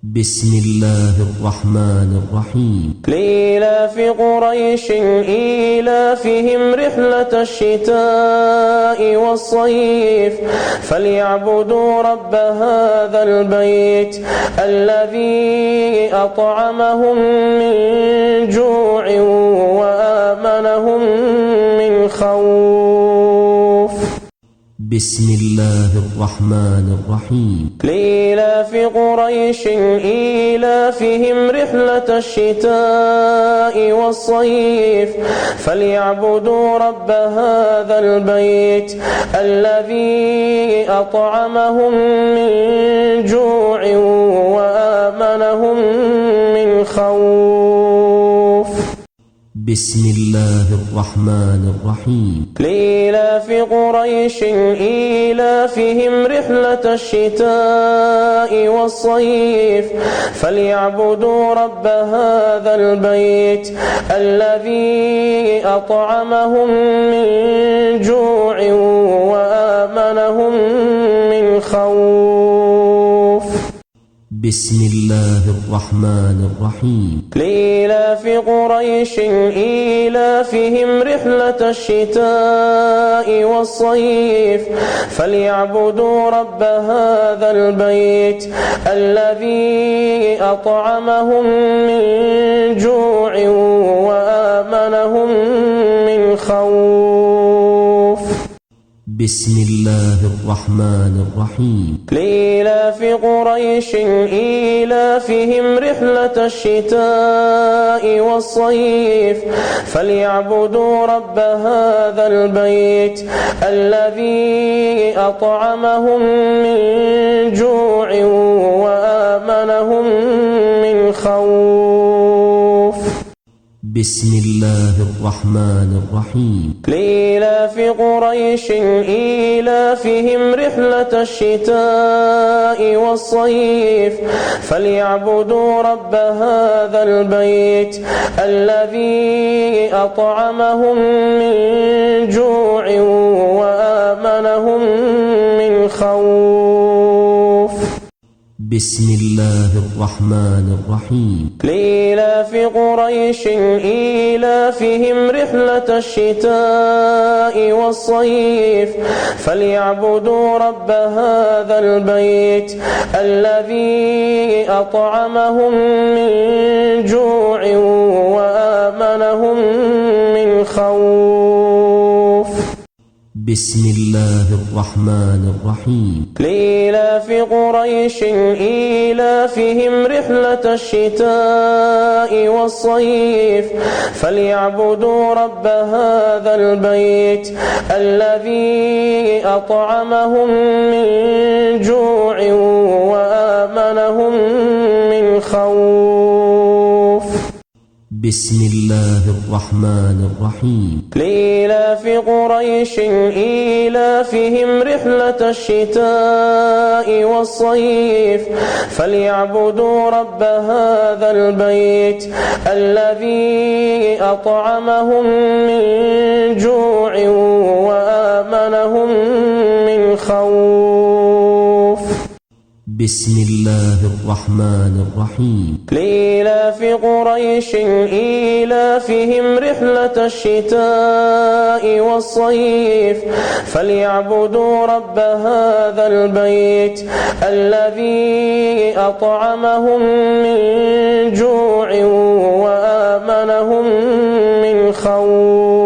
بسم الله الرحمن الرحيم. لإيلاف قريش إيلافهم رحلة الشتاء والصيف فليعبدوا رب هذا البيت الذي أطعمهم من جوع وآمنهم من خوف. بسم الله الرحمن الرحيم. لإيلاف قريش إيلافهم رحلة الشتاء والصيف فليعبدوا رب هذا البيت الذي أطعمهم من جوع وآمنهم من خوف. بسم الله الرحمن الرحيم. لإيلاف قريش إيلافهم رحلة الشتاء والصيف فليعبدوا رب هذا البيت الذي أطعمهم من جوع وآمنهم من خوف. بسم الله الرحمن الرحيم. لإيلاف قريش إيلافهم رحلة الشتاء والصيف فليعبدوا رب هذا البيت الذي أطعمهم من جوع وآمنهم من خوف. بسم الله الرحمن الرحيم. لإيلاف قريش إيلافهم رحلة الشتاء والصيف فليعبدوا رب هذا البيت الذي أطعمهم من جوع وآمنهم من خوف. بسم الله الرحمن الرحيم. لإيلاف قريش إيلافهم رحلة الشتاء والصيف فليعبدوا رب هذا البيت الذي أطعمهم من جوع وآمنهم من خوف. بسم الله الرحمن الرحيم. لإيلاف قريش إيلافهم رحلة الشتاء والصيف فليعبدوا رب هذا البيت الذي أطعمهم من جوع وآمنهم من خوف. بسم الله الرحمن الرحيم. لإيلاف قريش إيلافهم رحلة الشتاء والصيف فليعبدوا رب هذا البيت الذي أطعمهم من جوع وآمنهم من خوف. بسم الله الرحمن الرحيم. لإيلاف قريش إيلافهم رحلة الشتاء والصيف فليعبدوا رب هذا البيت الذي أطعمهم من جوع وآمنهم من خوف. بسم الله الرحمن الرحيم. لإيلاف قريش إيلافهم رحلة الشتاء والصيف فليعبدوا رب هذا البيت الذي أطعمهم من جوع وآمنهم من خوف.